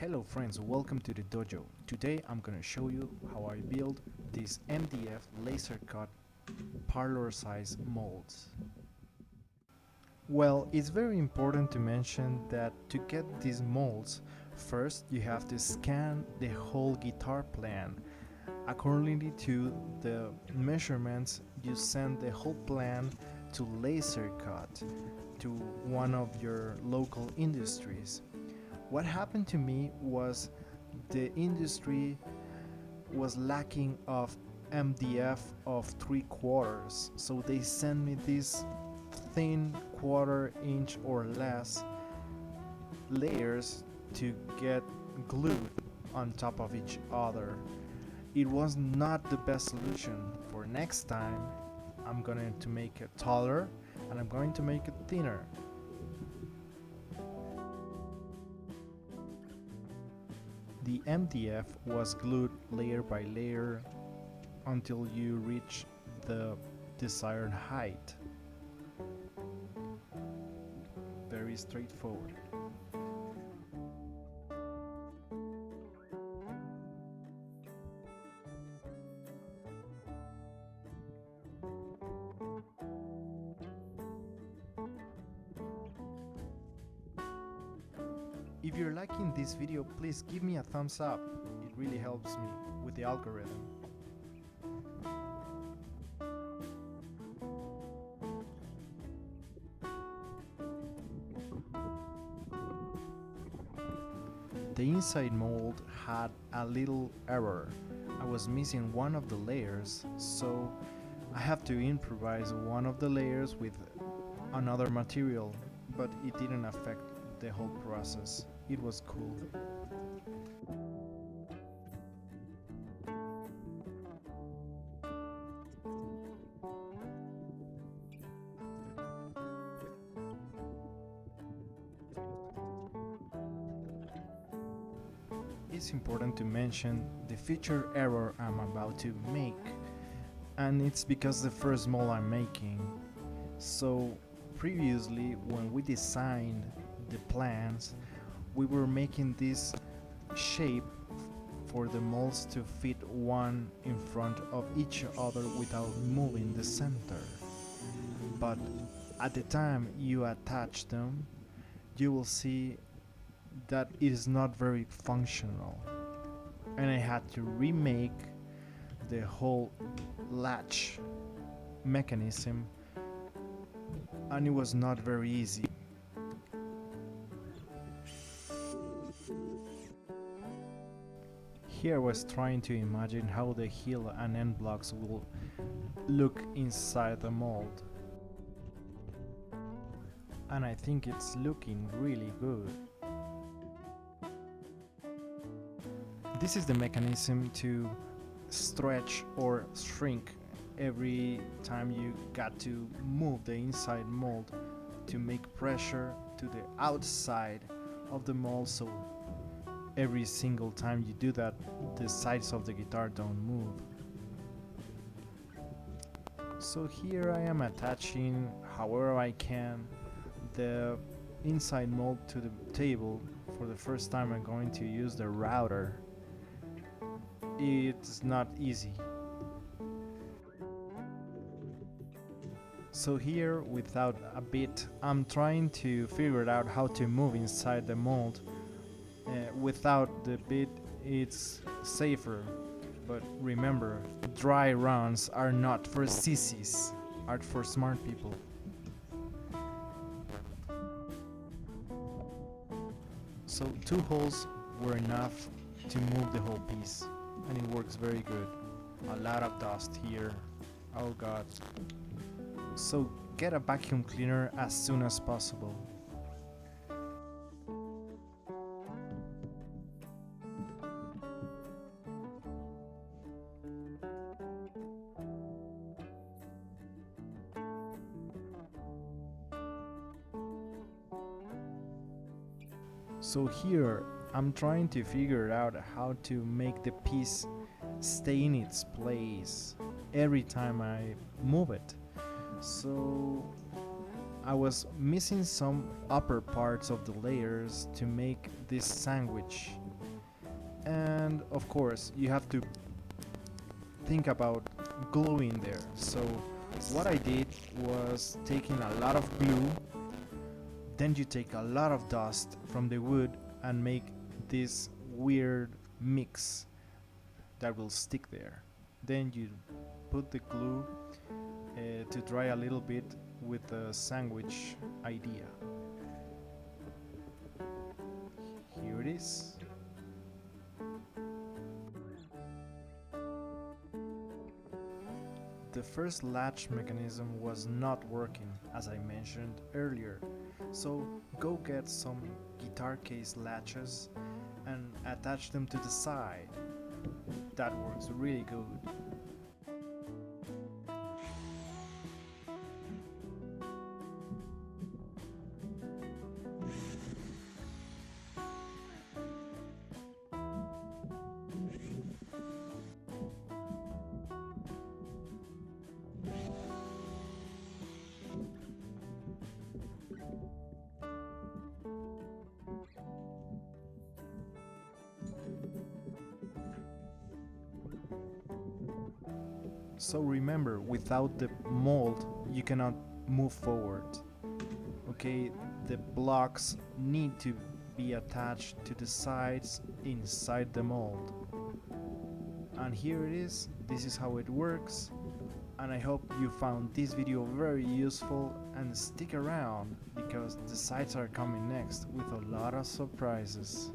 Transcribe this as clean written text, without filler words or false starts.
Hello friends, welcome to the Dojo. Today I'm gonna show you how I build these MDF laser cut parlor size molds. Well, it's very important to mention that to get these molds, first you have to scan the whole guitar plan. Accordingly to the measurements, you send the whole plan to laser cut to one of your local industries. What happened to me was the industry was lacking of MDF of 3/4, so they sent me this thin quarter-inch or less layers to get glued on top of each other. It was not the best solution. For next time, I'm going to make it taller and I'm going to make it thinner. The MDF was glued layer by layer until you reach the desired height. Very straightforward. If you're liking this video, please give me a thumbs up. It really helps me with the algorithm. The inside mold had a little error. I was missing one of the layers, so I have to improvise one of the layers with another material, but it didn't affect the whole process. It was cool. It's important to mention the feature error I'm about to make, and it's because the first mold I'm making. So previously, when we designed the plans, we were making this shape for the molds to fit one in front of each other without moving the center. But at the time you attach them, you will see that it is not very functional, and I had to remake the whole latch mechanism, and it was not very easy. Here I was trying to imagine how the heel and end blocks will look inside the mold, and I think it's looking really good. This is the mechanism to stretch or shrink every time you got to move the inside mold to make pressure to the outside of the mold, so every single time you do that, the sides of the guitar don't move. So here I am attaching, however I can, the inside mold to the table. For the first time I'm going to use the router. It's not easy. So here, without a bit, I'm trying to figure out how to move inside the mold. Without the bit, it's safer. But remember, dry runs are not for sissies, are for smart people. So 2 holes were enough to move the whole piece, and it works very good. A lot of dust here. Oh god. So get a vacuum cleaner as soon as possible. So here I'm trying to figure out how to make the piece stay in its place every time I move it. So I was missing some upper parts of the layers to make this sandwich And of course you have to think about gluing there. So what I did was taking a lot of glue, then you take a lot of dust from the wood and make this weird mix that will stick there. Then you put the glue to dry a little bit with the sandwich idea. Here it is. The first latch mechanism was not working, as I mentioned earlier, so go get some guitar case latches and attach them to the side. That works really good. So remember, without the mold you cannot move forward. Okay, the blocks need to be attached to the sides inside the mold. And here it is. This is how it works. And I hope you found this video very useful, and stick around because the sides are coming next with a lot of surprises.